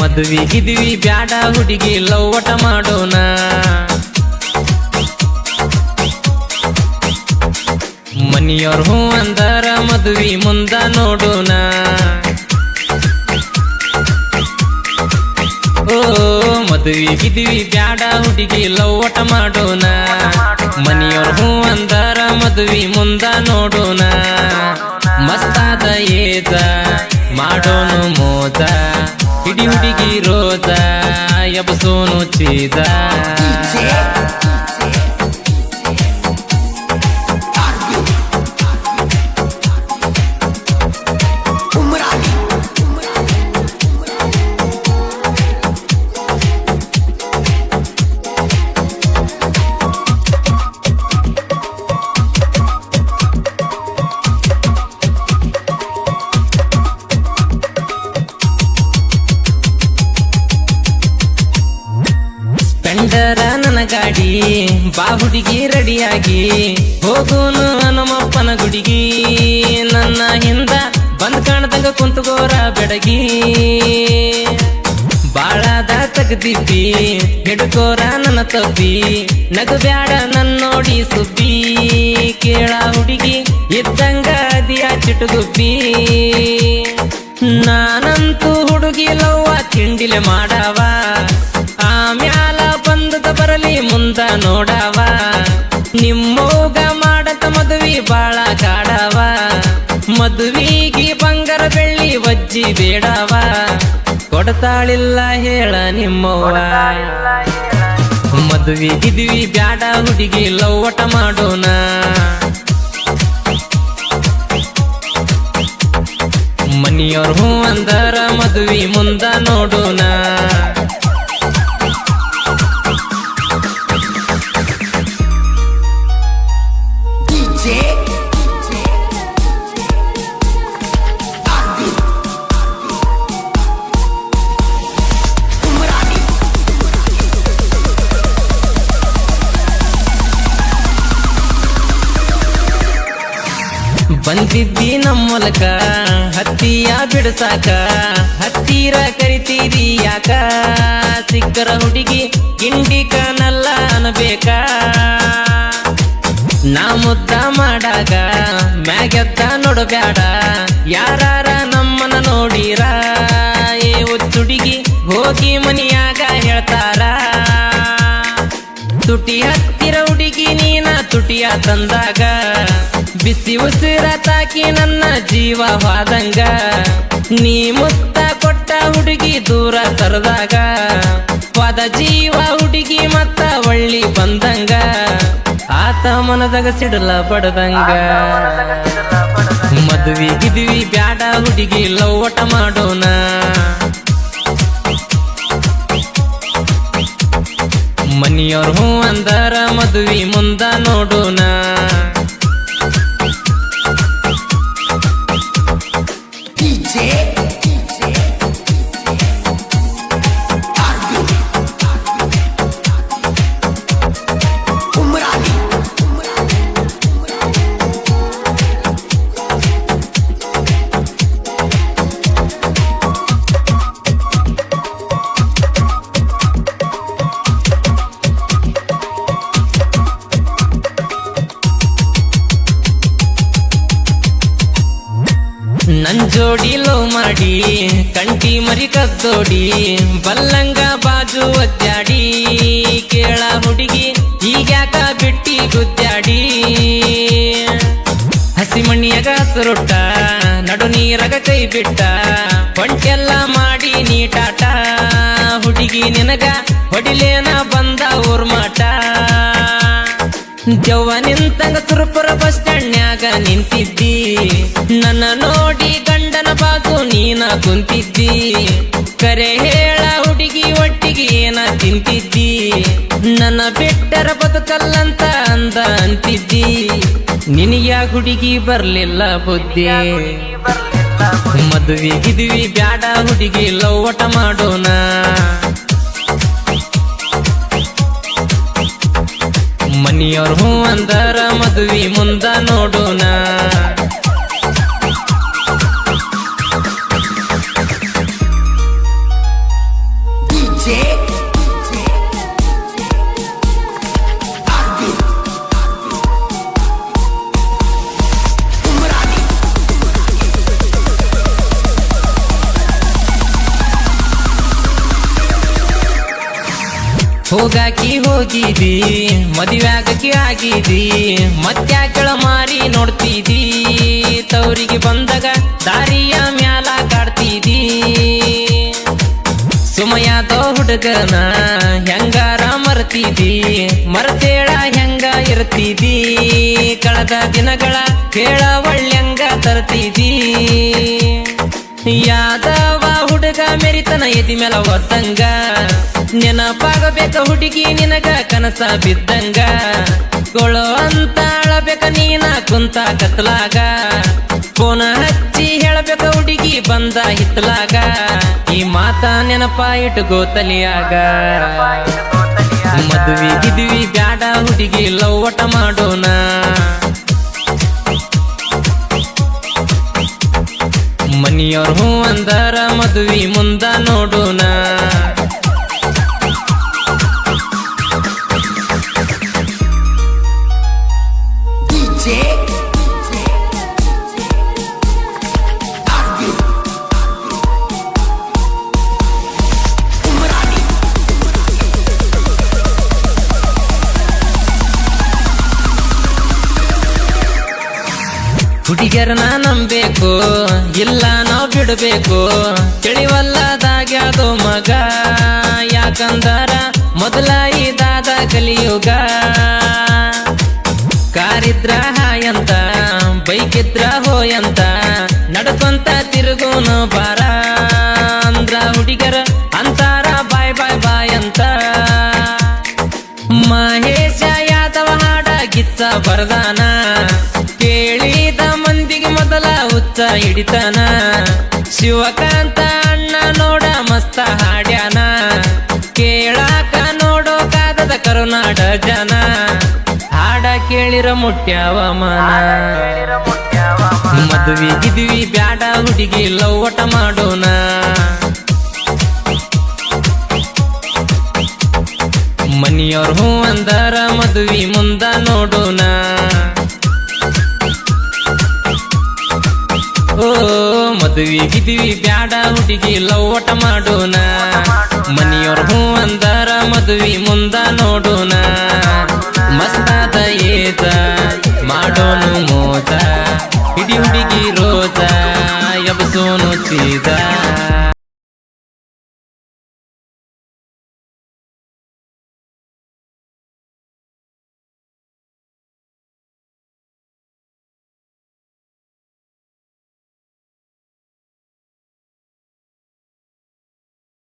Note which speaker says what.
Speaker 1: ಮದುವಿಗಿದ್ವಿ ಬ್ಯಾಡ ಹುಡುಗಿ ಲವ್ವಟ ಮಾಡೋಣ. ಮನಿಯವ್ರ ಹೂ ಅಂದರ ಮದುವೆ ಮುಂದ ನೋಡೋಣ. ಓ ಮದುವಿಗಿದ್ವಿ ಬ್ಯಾಡ ಹುಡುಗಿ ಲವ್ವಟ ಮಾಡೋಣ. ಮನಿಯವ್ರ ಹೂ ಅಂದರ ಮದುವೆ ಮುಂದ ನೋಡೋಣ. ಮಸ್ತಾದ ಏದ ಮಾಡೋನು ಮೋದ, ಹಿಡಿ ಹುಡುಗಿ ರೋದ ಎಬಸೋನು ಚೀದ. ನನ್ನ ಗಾಡಿ ಬಾ ಹುಡುಗಿ ರೆಡಿಯಾಗಿ ಹೋಗೋನು ನಮ್ಮಪ್ಪನ ಗುಡಿಗಿ. ನನ್ನ ಹಿಂದ ಬಂದ್ ಕಾಣದಂಗ ಕುಂತುಗೋರ ಬೆಡಗಿ. ಬಾಳದ ತಗದಿದ್ದಿ ಹಿಡ್ಕೋರ ನನ್ನ ತಪ್ಪಿ, ನಗು ಬ್ಯಾಡ ನನ್ನೋಡಿ ಸುಬ್ಬಿ. ಕೇಳ ಹುಡುಗಿ ಇದ್ದಂಗ ಅದಿಯ ಚಿಟುಗುಬ್ಬಿ. ನಾನಂತೂ ಹುಡುಗಿ ಲವ್ವ ತಿಂಡಿಲೆ ಮಾಡವ, ಆಮ್ಯಾಲ ಬಂದದ ಬರಲಿ ಮುಂದ ನೋಡವ. ನಿಮ್ಮೋಗ ಮಾಡತ ಮದುವೆ ಬಾಳ ಕಾಡವ, ಮದುವಿಗೆ ಬಂಗಾರ ಬೆಳ್ಳಿ ವಜ್ಜಿ ಬೇಡವ. ಕೊಡ್ತಾಳಿಲ್ಲ ಹೇಳ ನಿಮ್ಮವ್ವ. ಮದುವಿಗಿದ್ವಿ ಬ್ಯಾಡ ಹುಡುಗಿ ಲವ್ವಟ ಮಾಡೋಣ. ಮನಿಯವ್ರ ಹೂ ಅಂದರ ಮದುವೆ ಮುಂದ ನೋಡೋಣ. ಬಂದಿದ್ದಿ ನಮ್ಮೊಲಕ ಹತ್ತಿಯ ಬಿಡಸಾಕ, ಹತ್ತಿರ ಕರಿತೀರಿ ಯಾಕ. ಸಿಕ್ಕರ ಹುಡುಗಿ ಗಿಂಡಿಕನಲ್ಲ ಅನ್ಬೇಕ. ನಾ ಮುದ್ದ ಮಾಡಾಗ ಮ್ಯಾಗೆದ್ದ ನೋಡಬ್ಯಾಡ, ಯಾರಾರ ನಮ್ಮನ ನೋಡಿರ ಏ ಹುಡುಗಿ ಹೋಗಿ ಮನಿಯಾಗ ಹೇಳ್ತಾರ. ತುಟಿ ಹತ್ತಿರ ಹುಡುಗಿ ನೀನ ತುಟಿಯ ತಂದಾಗ, ಬಿಸಿ ಉಸಿರ ತಾಕಿ ನನ್ನ ಜೀವ ಹೋದಂಗ. ನೀ ಮುತ್ತ ಕೊಟ್ಟ ಹುಡುಗಿ ದೂರ ಸರದಾಗ, ಪದ ಜೀವ ಹುಡುಗಿ ಮತ್ತ ಒಳ್ಳಿ ಬಂದಂಗ. ಆತ ಮನದಾಗ ಸಿಡಲ ಬಡದಂಗ. ಮದುವಿಗಿದ್ವಿ ಬ್ಯಾಡ ಹುಡುಗಿ ಲವ್ವಟ ಮಾಡೋಣ. ಮನಿಯವ್ರ ಹೂ ಅಂದರ ಮದುವೆ ಮುಂದ ನೋಡೋಣ. ನನ್ ಜೋಡಿ ಲವ್ ಮಾಡಿ ಕಂಟಿ ಮರಿ ಕದ್ದೋಡಿ, ಬಲ್ಲಂಗ ಬಾಜು ಒದ್ದಾಡಿ. ಕೇಳ ಹುಡುಗಿ ಈಗ್ಯಾಕ ಬಿಟ್ಟಿ ಗುದ್ದಾಡಿ. ಹಸಿಮಣ್ಣಿಯಾಗ ಹಸರೊಟ್ಟ ನಡು ನೀರಾಗ ಕೈ ಬಿಟ್ಟ, ಹೊಂಟೆಲ್ಲ ಮಾಡಿ ನೀಟಾಟ. ಹುಡುಗಿ ನಿನಗ ಹೊಡಿಲೇನ ಬಂದ ಊರ್ಮಾಟ. ಜವ್ವ ನಿಂತಂಗ ಸುರಪುರ ಬಸ್ ಸ್ಟ್ಯಾಂಡ್ನ್ಯಾಗ ನಿಂತಿದ್ದಿ, ನನ್ನ ನೋಡಿ ಗಂಡನ ಬಾಜು ನೀನ ಕುಂತಿದ್ದಿ. ಕರೆ ಹೇಳ ಹುಡುಗಿ ಒಟ್ಟಿಗೆ ಏನ ತಿಂತಿದ್ದಿ, ನನ್ನ ಬಿಟ್ಟರ ಬದುಕಲ್ಲಂತ ಅಂದ ಅಂತಿದ್ದಿ. ನಿನಗ್ಯಾ ಹುಡುಗಿ ಬರ್ಲಿಲ್ಲ ಬುದ್ಧಿ. ಮದುವಿಗಿದ್ವಿ ಬ್ಯಾಡ ಹುಡುಗಿ ಲವ್ವಟ ಮಾಡೋಣ. ಮನಿಯವ್ರ ಹೂ ಅಂದರ ಮದುವೆ ಮುಂದ ನೋಡೋಣ. ಹೋಗಾಕಿ ಹೋಗಿದಿ ಮದುವ್ಯಾಗಕಿ ಆಗಿದಿ ಮತ್ತ್ಯಾಕೆಳ ಮಾರಿ ನೋಡ್ತಿದಿ ತವರಿಗೆ ಬಂದಾಗ ದಾರಿಯ ಮ್ಯಾಲ ಕಾಡ್ತಿದಿ ಸುಮಯಾದ ಹುಡುಗನ ಹೆಂಗಾರ ಮರ್ತಿದಿ ಮರ್ತೇಳ ಹೆಂಗ ಇರ್ತಿದಿ ಕಳೆದ ದಿನಗಳ ಕೇಳ ಒಳ್ಳೆಂಗ ತರ್ತಿದಿ ಯಾದವ ಹುಡುಗ ಮೆರಿತನ ಎದಿ ಮೇಲ ಒದ್ದಂಗ ನೆನಪಾಗಬೇಕ ಹುಡುಗಿ ನಿನಗ ಕನಸ ಬಿದ್ದಂಗ ಗೊಳೋ ಅಂತ ಅಳಬೇಕ ನೀನ ಕುಂತ ಕತ್ಲಾಗ ಫೋನ ಹಚ್ಚಿ ಹೇಳಬೇಕ ಹುಡುಗಿ ಬಂದ ಹಿತ್ಲಾಗ ಈ ಮಾತ ನೆನಪ ಇಟ್ಕೋ ತಲಿಯಾಗ ಮದುವೆ ಗಿದ್ವಿ ಬ್ಯಾಡ ಹುಡುಗಿ ಲವ್ವಟ ಮಾಡೋಣ ಮನಿಯವ್ರ ಹೂ ಅಂದರ ಮದುವೆ ಮುಂದ ನೋಡೋಣ ಹುಡುಗಿಯರನ್ನ ನಂಬೇಕು ಇಲ್ಲ ನಾವು ಬಿಡಬೇಕು ತಿಳಿವಲ್ಲದಾಗ್ಯಾದೋ ಮಗ ಯಾಕಂದರ ಮೊದಲ ಇದಾದ ಕಲಿಯುಗ ಕಾರಿದ್ರ ಹಾಯಂತ ಬೈಕಿದ್ರ ಹೋಯಂತ ನಡ್ಕೊಂತ ತಿರುಗೋನು ಬಾರ ಅಂದ್ರ ಹುಡುಗರ ಅಂತಾರ ಬಾಯ್ ಬಾಯ್ ಬಾಯ್ ಅಂತ ಮಹೇಶ ಯಾದವ ಹಾಡ ಗಿಚ್ಚ ಬರದಾನ ಕೇಳಿದ ಮಂದಿಗೆ ಮೊದಲ ಹುಚ್ಚ ಹಿಡಿತಾನ ಶಿವಕಾಂತ ಅಣ್ಣ ನೋಡ ಮಸ್ತ ಹಾಡ್ಯಾನ ಕೇಳಾಕ ನೋಡೋಕಾದದ ಕರುನಾಡ ಜನ ಹಾಡ ಕೇಳಿರ ಮುಟ್ಟ್ಯಾವ ಮನ ಮದುವೆ ಗಿದ್ವಿ ಬ್ಯಾಡ ಹುಡುಗಿ ಲವ್ವಟ ಮಾಡೋಣ ಮನಿಯವ್ರ ಹೂ ಅಂದರ ಮದುವೆ ಮುಂದ ನೋಡೋಣ ಓ ಮದುವೆ ಗಿದ್ವಿ ಬ್ಯಾಡ ಹುಡುಗಿ ಲವ್ವಟ ಮಾಡೋಣ ಮನಿಯವ್ರ ಹೂ ಅಂದರ ಮದುವೆ ಮುಂದ